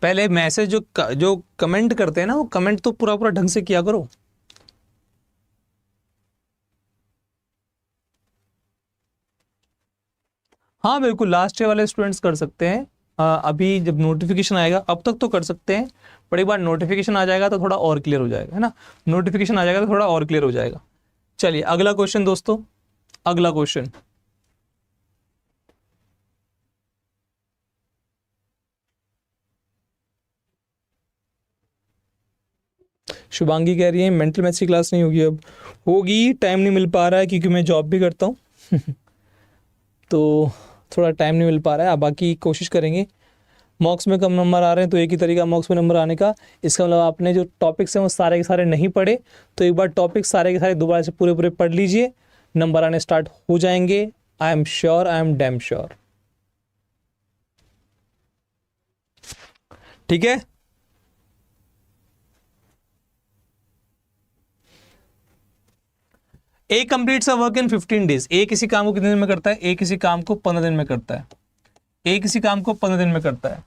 पहले मैसेज जो कमेंट करते हैं ना, वो कमेंट तो पूरा पूरा ढंग से किया करो। हाँ बिल्कुल, लास्ट ईयर वाले स्टूडेंट्स कर सकते हैं। अभी जब नोटिफिकेशन आएगा, अब तक तो कर सकते हैं, पर एक बार नोटिफिकेशन आ जाएगा तो थोड़ा और क्लियर हो जाएगा, है ना? नोटिफिकेशन आ जाएगा तो थोड़ा और क्लियर हो जाएगा। चलिए अगला क्वेश्चन दोस्तों, अगला क्वेश्चन। शुभांगी कह रही है मेंटल मैथ्स की क्लास नहीं होगी, अब होगी, टाइम नहीं मिल पा रहा है क्योंकि मैं जॉब भी करता हूँ तो थोड़ा टाइम नहीं मिल पा रहा है। बाकी कोशिश करेंगे। मॉक्स में कम नंबर आ रहे हैं तो एक ही तरीका मॉक्स में नंबर आने का, इसका मतलब आपने जो टॉपिक्स हैं वो सारे के सारे नहीं पढ़े, तो एक बार टॉपिक सारे के सारे दोबारा से पूरे पूरे पढ़ लीजिए, नंबर आने स्टार्ट हो जाएंगे। I am sure, I am damn sure. ठीक है, A completes a work in 15 days. A किसी काम को कितने दिन में करता है? ए किसी काम को 15 दिन में करता है। ए किसी काम को 15 दिन में करता है।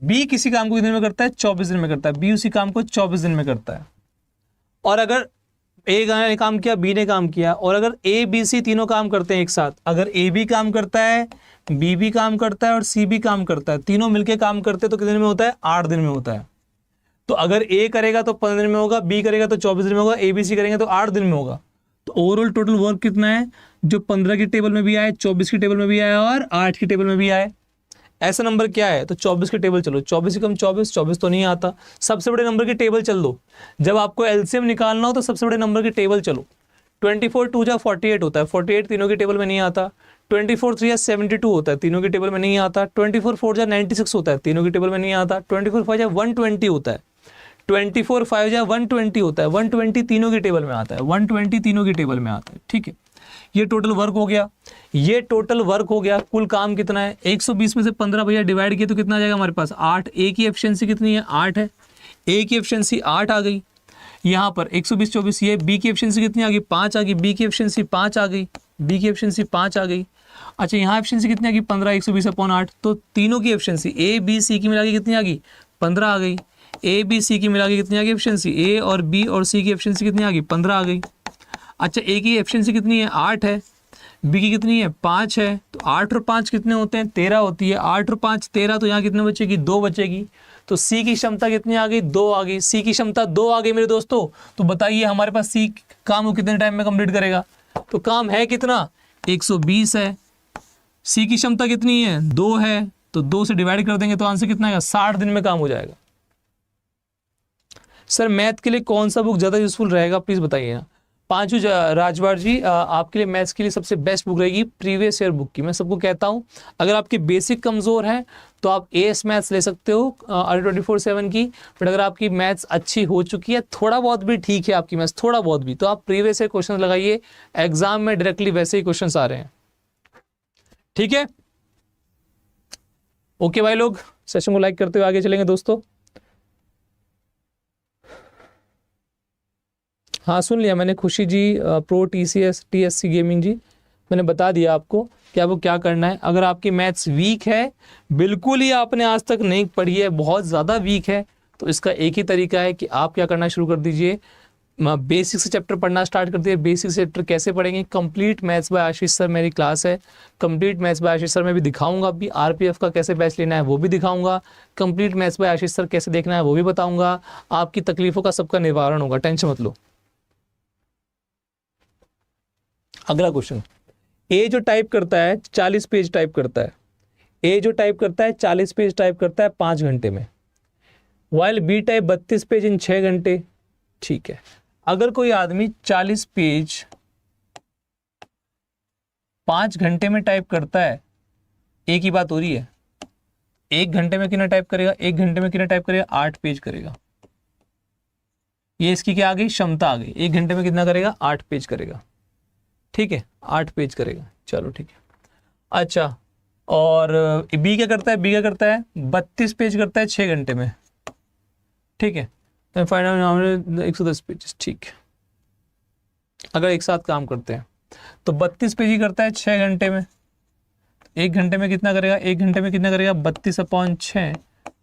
बी किसी काम को कितने दिन में करता है? 24 दिन में करता है। बी उसी काम को 24 दिन में करता है। और अगर ए ने काम किया, बी ने काम किया, और अगर ए बी सी तीनों काम करते हैं एक साथ, अगर ए भी काम करता है, बी भी काम करता है और सी भी काम करता है, तीनों मिलके काम करते हैं, तो कितने दिन में होता है? 8 दिन में होता है। तो अगर ए करेगा तो 15 दिन में होगा, बी करेगा तो 24 दिन में होगा, ए बी सी करेंगे तो 8 दिन में होगा। तो ओवरऑल टोटल वर्क कितना है? जो 15 की टेबल में भी आए, 24 की टेबल में भी आए और 8 की टेबल में भी आए। ऐसा नंबर क्या है, तो 24 की टेबल चलो, 24 से कम 24, 24 तो नहीं आता, सबसे बड़े नंबर की टेबल चल दो। जब आपको एलसीएम निकालना हो तो सबसे बड़े नंबर की टेबल चलो। 24 2 जा 48 होता है, 48 तीनों की टेबल में नहीं आता। 24 3 जा 72 होता है, तीनों की टेबल में नहीं आता। 24 4 जा 96 होता है, तीनों की टेबल में नहीं आता। 24 5 जा 120 होता है, 24 5 जा 120 होता है, 120 तीनों की टेबल में आता है, 120 तीनों की टेबल में आता है। ठीक है, ये टोटल वर्क हो गया, ये टोटल वर्क हो गया। कुल काम कितना है, 120 में से 15 भैया डिवाइड किया तो कितना आ जाएगा हमारे पास 8। ए की एफिशिएंसी कितनी है, 8 है, ए की एफिशिएंसी 8 आ गई। यहाँ पर 120 24, ये बी की एफिशिएंसी कितनी आ गई, 5 आ गई, बी की एफिशिएंसी 5 आ गई, बी की एफिशिएंसी 5 आ गई। अच्छा यहाँ एफिशिएंसी कितनी आ गई, 15, 120/8, तो तीनों की एफिशिएंसी ए बी सी की मिला के कितनी आ गई, 15 आ गई। ए बी सी की मिला के कितनी आ गई एफिशिएंसी, ए और बी और सी की एफिशिएंसी कितनी आ गई, 15 आ गई। अच्छा ए की एफिशिएंसी कितनी है, 8 है, बी की कितनी है, 5 है, तो 8 और 5 कितने होते हैं, 13 होती है। 8 और 5 13, तो यहाँ कितने बचेगी, 2 बचेगी। तो सी की क्षमता कितनी आ गई, 2 आ गई। सी की क्षमता 2 आ गई मेरे दोस्तों। तो बताइए हमारे पास सी काम को कितने टाइम में कंप्लीट करेगा, तो काम है कितना, 120 है। सी की क्षमता कितनी है, 2 है, तो 2 से डिवाइड कर देंगे तो आंसर कितना आएगा, 60 दिन में काम हो जाएगा। सर मैथ के लिए कौन सा बुक ज़्यादा यूजफुल रहेगा, प्लीज़ बताइए ना। पांचू राजवाड़ जी, आपके लिए मैथ्स के लिए सबसे बेस्ट बुक रहेगी प्रीवियस ईयर बुक की। मैं सबको कहता हूँ अगर आपके बेसिक कमज़ोर हैं तो आप एएस मैथ्स ले सकते हो अरे 24/7 की। बट अगर आपकी मैथ्स अच्छी हो चुकी है, थोड़ा बहुत भी ठीक है आपकी मैथ्स, थोड़ा बहुत भी, तो आप प्रीवियस ईयर क्वेश्चन लगाइए, एग्जाम में डायरेक्टली वैसे ही क्वेश्चन आ रहे हैं। ठीक है, ओके भाई लोग, सेशन को लाइक करते हुए आगे चलेंगे दोस्तों। हाँ सुन लिया मैंने, खुशी जी प्रो टीएससी गेमिंग जी, मैंने बता दिया आपको कि आपको क्या करना है। अगर आपकी मैथ्स वीक है, बिल्कुल ही आपने आज तक नहीं पढ़ी है, बहुत ज़्यादा वीक है, तो इसका एक ही तरीका है कि आप क्या करना शुरू कर दीजिए, बेसिक से चैप्टर पढ़ना स्टार्ट कर दिए। बेसिक से चैप्टर कैसे पढ़ेंगे, complete maths by Ashish sir मेरी क्लास है, complete maths by Ashish sir मैं भी दिखाऊंगा। अभी आरपीएफ का कैसे बैच लेना है वो भी दिखाऊंगा, complete maths by Ashish sir कैसे देखना है वो भी बताऊंगा। आपकी तकलीफों का सबका निवारण होगा, टेंशन मत लो। अगला क्वेश्चन, ए जो टाइप करता है 40 पेज टाइप करता है, ए जो टाइप करता है 40 पेज टाइप करता है 5 घंटे में, while B type 32 page in 6 घंटे। ठीक है, अगर कोई आदमी 40 पेज 5 घंटे में टाइप करता है, ए की बात हो रही है, 1 घंटे में कितना टाइप करेगा, 1 घंटे में कितना टाइप करेगा, 8 पेज करेगा। ये इसकी क्या आ गई, क्षमता आ गई, 1 घंटे में कितना करेगा, 8 पेज करेगा। ठीक है, 8 पेज करेगा, चलो ठीक है। अच्छा, और बी क्या करता है, बी क्या करता है 32 पेज करता है 6 घंटे में। ठीक है, तो फाइनल 110 पेज। ठीक है, अगर एक साथ काम करते हैं तो 32 पेज ही करता है 6 घंटे में, 1 घंटे में कितना करेगा, 1 घंटे में कितना करेगा 32/6,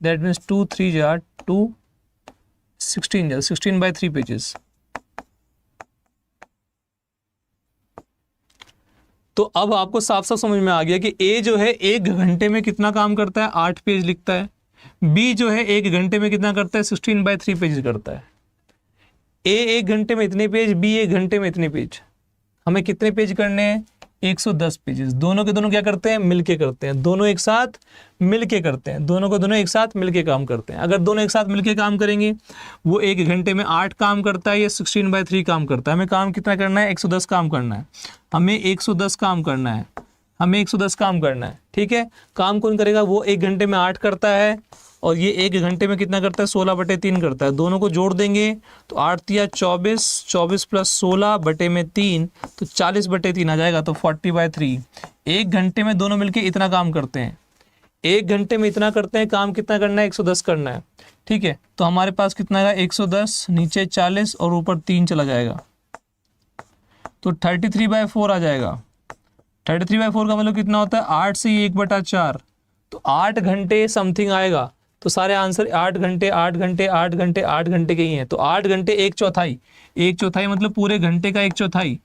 दैट मीन्स 2 3 जा 2 16 जा 16/3 पेजेस। तो अब आपको साफ साफ समझ में आ गया कि ए जो है 1 घंटे में कितना काम करता है, 8 पेज लिखता है। बी जो है 1 घंटे में कितना करता है, 16/3 पेज करता है। ए 1 घंटे में इतने पेज, बी 1 घंटे में इतने पेज। हमें कितने पेज करने हैं, 110 पेजेस। दोनों के दोनों क्या करते हैं, मिलके करते हैं, दोनों एक साथ मिलके करते हैं, दोनों को दोनों एक साथ मिलके काम करते हैं। अगर दोनों एक साथ मिलके काम करेंगे, वो 1 घंटे में 8 काम करता है, ये 16/3 काम करता है। हमें काम कितना करना है, 110 काम करना है, हमें 110 काम करना है, हमें 110 काम करना है। ठीक है, काम कौन करेगा, वो 1 घंटे में 8 करता है, और ये 1 घंटे में कितना करता है, 16/3 करता है। दोनों को जोड़ देंगे तो 8 तिया 24, 24 + 16/3, तो 40/3 आ जाएगा, तो 40/3। 1 घंटे में दोनों मिलके इतना काम करते हैं, 1 घंटे में इतना करते हैं। काम कितना करना है, 110 करना है। ठीक है, तो हमारे पास कितना आएगा, 110, नीचे 40 और ऊपर 3 चला जाएगा, तो 33/4 आ जाएगा। 33/4 का मतलब कितना होता है, 8 से 1/4, तो 8 घंटे समथिंग आएगा। तो सारे आंसर 8 घंटे 8 घंटे 8 घंटे 8 घंटे के ही हैं। तो 8 घंटे 1/4, 1/4 मतलब पूरे घंटे का 1/4,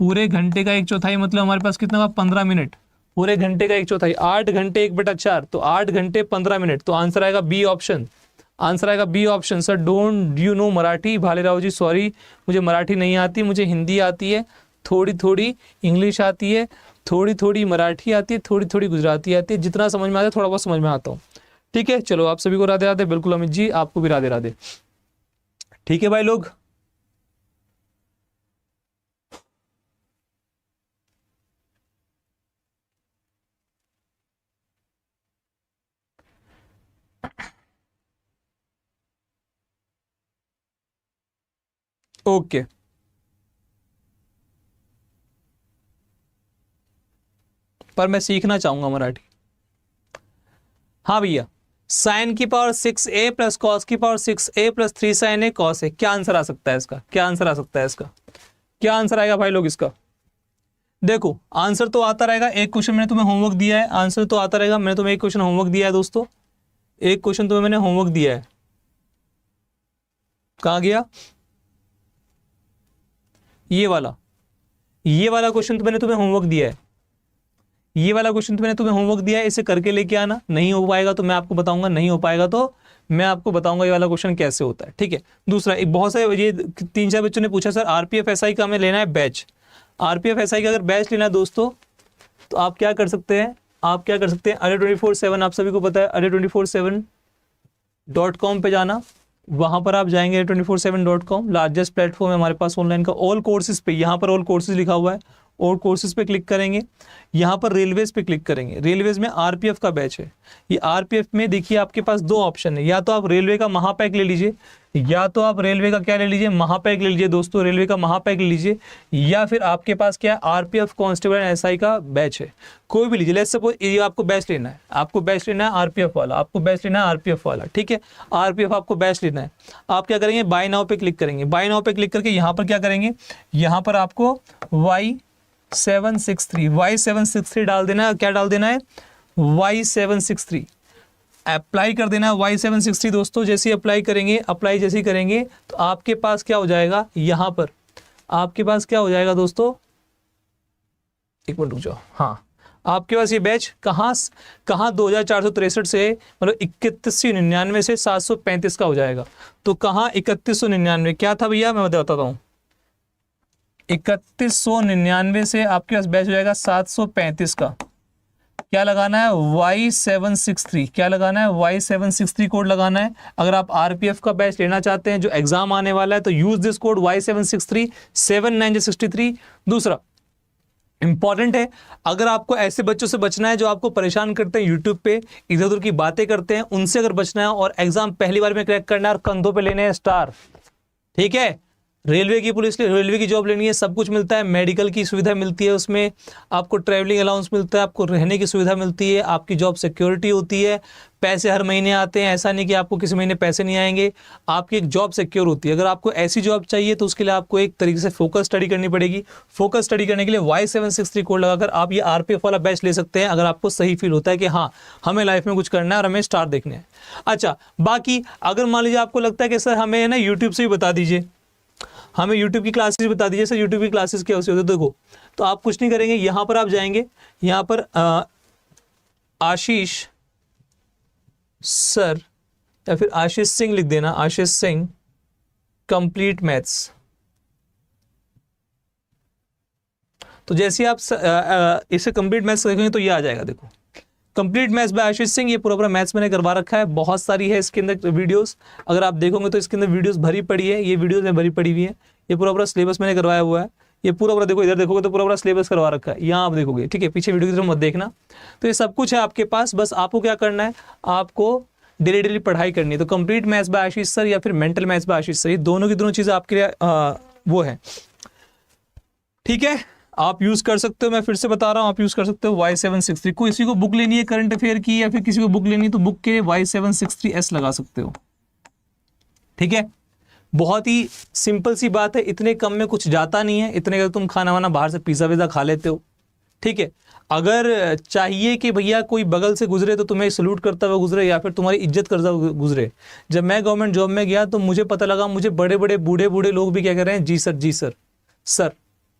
पूरे घंटे का 1/4 मतलब हमारे पास कितना हुआ, 15 मिनट। पूरे घंटे का 1/4, 8 घंटे 1/4, तो 8 घंटे 15 मिनट। तो आंसर आएगा बी ऑप्शन, आंसर आएगा B option. Sir don't you know Marathi, Bhalerao ji sorry, मुझे मराठी नहीं आती, मुझे हिंदी आती है, थोड़ी थोड़ी इंग्लिश आती है, थोड़ी थोड़ी मराठी आती है, थोड़ी थोड़ी गुजराती आती है, जितना समझ में आता है थोड़ा बहुत समझ में आता हूँ। ठीक है, चलो आप सभी को राधे राधे। बिल्कुल अमित जी, आपको भी राधे राधे। ठीक है भाई लोग, ओके। पर मैं सीखना चाहूंगा मराठी। हाँ भैया, साइन की पावर 6a प्लस कॉस की पावर 6a प्लस 3 साइन ए कॉस है। क्या आंसर आ सकता है इसका? क्या आंसर आ सकता है इसका? क्या आंसर आएगा भाई लोग इसका? देखो आंसर तो आता रहेगा, एक क्वेश्चन मैंने तुम्हें होमवर्क दिया है, आंसर तो आता रहेगा। मैंने तुम्हें एक क्वेश्चन होमवर्क दिया है दोस्तों, एक क्वेश्चन तुम्हें मैंने होमवर्क दिया है। कहाँ गया ये वाला? ये वाला क्वेश्चन तो मैंने तुम्हें होमवर्क दिया है, ये वाला क्वेश्चन तो मैंने तुम्हें होमवर्क दिया है, इसे करके लेके आना। नहीं हो पाएगा तो मैं आपको बताऊंगा, नहीं हो पाएगा तो मैं आपको बताऊंगा ये वाला क्वेश्चन कैसे होता है। ठीक है, दूसरा एक बहुत सारे ये 3-4 बच्चों ने पूछा सर आरपीएफ एसआई का हमें लेना है बैच। आरपीएफ एसआई का अगर बैच लेना है दोस्तों तो आप क्या कर सकते हैं, आप क्या कर सकते हैं, अरे 24/7 आप सभी को पता है, अरे 24/7.com पे जाना, वहां पर आप जाएंगे 24/7.com, लार्जेस्ट प्लेटफॉर्म है हमारे पास ऑनलाइन का। ऑल कोर्सेज पे, यहाँ पर ऑल कोर्सेज लिखा हुआ है, और कोर्सेज पे क्लिक करेंगे, यहाँ पर रेलवेज पे क्लिक करेंगे। रेलवेज में आरपीएफ का बैच है। ये आरपीएफ में देखिए आपके पास दो ऑप्शन है, या तो आप रेलवे का महापैक ले लीजिए, या तो आप रेलवे का क्या ले लीजिए, महापैक ले लीजिए दोस्तों, रेलवे का महापैक ले लीजिए, या फिर आपके पास क्या आरपीएफ कांस्टेबल एंड एसआई का बैच है, कोई भी लीजिए। लेट्स सपोज ये आपको बैच लेना है, आपको बैच लेना है आरपीएफ वाला, आपको बैच लेना है आरपीएफ वाला। ठीक है, आरपीएफ आपको बैच लेना है, आप क्या करेंगे, बाय नाउ पे क्लिक करेंगे। बाय नाउ पे क्लिक करके यहाँ पर क्या करेंगे, यहाँ पर आपको Y763 डाल देना है। क्या डाल देना है? Y763 अप्लाई कर देना है, Y763 दोस्तों। जैसे ही अप्लाई करेंगे, अप्लाई जैसे ही करेंगे तो आपके पास क्या हो जाएगा, यहाँ पर आपके पास क्या हो जाएगा दोस्तों, एक मिनट रुक जाओ। हाँ, आपके पास ये बैच कहाँ 2463 से, मतलब 3199 से 735 का हो जाएगा। तो कहाँ 3199 क्या था भैया, मैं बताता हूँ। 3199 से आपके पास बैच हो जाएगा 735 का। क्या लगाना है, Y763। क्या लगाना है, Y763 कोड लगाना है। अगर आप आरपीएफ का बैच लेना चाहते हैं जो एग्जाम आने वाला है तो यूज दिस कोड Y763 7963। दूसरा इंपॉर्टेंट है, अगर आपको ऐसे बच्चों से बचना है जो आपको परेशान करते हैं यूट्यूब पे, इधर उधर की बातें करते हैं, उनसे अगर बचना है और एग्जाम पहली बार में क्रैक करना है और कंधों पे लेने हैं स्टार, ठीक है, रेलवे की, पुलिस की, रेलवे की जॉब लेनी है, सब कुछ मिलता है, मेडिकल की सुविधा मिलती है, उसमें आपको ट्रैवलिंग अलाउंस मिलता है, आपको रहने की सुविधा मिलती है, आपकी जॉब सिक्योरिटी होती है, पैसे हर महीने आते हैं, ऐसा नहीं कि आपको किसी महीने पैसे नहीं आएंगे, आपकी एक जॉब सिक्योर होती है। अगर आपको ऐसी जॉब चाहिए तो उसके लिए आपको एक तरीके से फोकस स्टडी करनी पड़ेगी। फोकस स्टडी करने के लिए Y763 कोड लगाकर आप ये आरपीएफ वाला बैच ले सकते हैं, अगर आपको सही फील होता है कि हाँ हमें लाइफ में कुछ करना है और हमें स्टार देखने हैं। अच्छा, बाकी अगर मान लीजिए आपको लगता है कि सर हमें ना यूट्यूब से ही बता दीजिए, हमें YouTube की क्लासेस बता दीजिए सर, YouTube की क्लासेस क्या होती है, देखो तो आप कुछ नहीं करेंगे, यहाँ पर आप जाएंगे, यहाँ पर आशीष सर या फिर आशीष सिंह लिख देना, आशीष सिंह कंप्लीट मैथ्स। तो जैसे आप इसे कंप्लीट मैथ्स देखेंगे तो ये आ जाएगा, देखो complete maths by Ashish Singh. ये पूरा मैथ्स मैंने करवा रखा है, बहुत सारी है इसके अंदर वीडियोस, अगर आप देखोगे तो इसके अंदर वीडियोस भरी पड़ी है, ये वीडियोस में भरी पड़ी हुई है, ये पूरा सिलेबस मैंने करवाया हुआ है, ये पूरा देखो, इधर देखोगे तो पूरा सिलेबस करवा रखा है, यहाँ आप देखोगे, ठीक है, पीछे वीडियो की तरफ मत देखना। तो ये सब कुछ है आपके पास, बस आपको क्या करना है, आपको डेली पढ़ाई करनी है। तो complete maths by Ashish sir या फिर mental maths by Ashish sir, ये दोनों की दोनों चीज़ें आपके लिए वो है, ठीक है, आप यूज कर सकते हो। मैं फिर से बता रहा हूं, आप यूज कर सकते हो Y763। कोई किसी को बुक लेनी है करंट अफेयर की या फिर किसी को बुक लेनी है तो बुक के लिए Y763S लगा सकते हो, ठीक है। बहुत ही सिंपल सी बात है, इतने कम में कुछ जाता नहीं है, इतने का तुम खाना वाना बाहर से पिज्जा विज़ा खा लेते हो, ठीक है। अगर चाहिए कि भैया कोई बगल से गुजरे तो तुम्हें सल्यूट करता हुआ गुजरे या फिर तुम्हारी इज्जत करता हुआ गुजरे। जब मैं गवर्नमेंट जॉब में गया तो मुझे पता लगा, मुझे बड़े बड़े बूढ़े लोग भी क्या कह रहे हैं, जी सर, जी सर, सर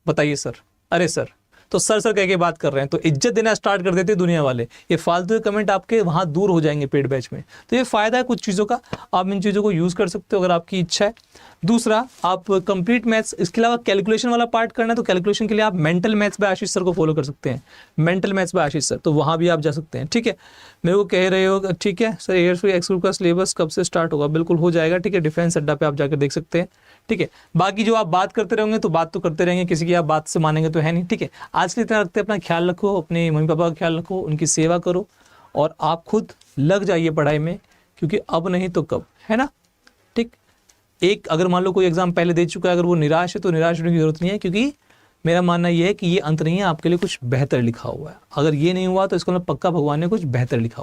बताइए सर, अरे सर। तो सर सर कह के बात कर रहे हैं, तो इज्जत देना स्टार्ट कर देते हैं दुनिया वाले। ये फालतू के कमेंट आपके वहाँ दूर हो जाएंगे पेड बैच में। तो ये फ़ायदा है कुछ चीज़ों का, आप इन चीज़ों को यूज़ कर सकते हो अगर आपकी इच्छा है। दूसरा, आप कंप्लीट मैथ्स, इसके अलावा कैलकुलेशन वाला पार्ट करना है तो कैलकुलेशन के लिए आप mental maths by Ashish sir को फॉलो कर सकते हैं, mental maths by Ashish sir, तो वहाँ भी आप जा सकते हैं। ठीक है, मेरे को कह रहे हो ठीक है सर एयर एक्स ग्रुप का सिलेबस कब से स्टार्ट होगा? बिल्कुल हो जाएगा, ठीक है, डिफेंस अड्डा पे आप जाकर देख सकते हैं। ठीक है, बाकी जो आप बात करते रहेंगे तो बात तो करते रहेंगे, किसी की आप बात से मानेंगे तो है नहीं। ठीक है, आज के लिए इतना रखते हैं, अपना ख्याल रखो, अपने मम्मी पापा का ख्याल रखो, उनकी सेवा करो और आप खुद लग जाइए पढ़ाई में, क्योंकि अब नहीं तो कब, है ना। ठीक, एक अगर मान लो कोई एग्जाम पहले दे चुका है, अगर वो निराश है तो निराश होने की जरूरत नहीं है, क्योंकि मेरा मानना ये है कि ये अंत नहीं है, आपके लिए कुछ बेहतर लिखा हुआ है। अगर ये नहीं हुआ तो इसको मतलब पक्का भगवान ने कुछ बेहतर लिखा हुआ है।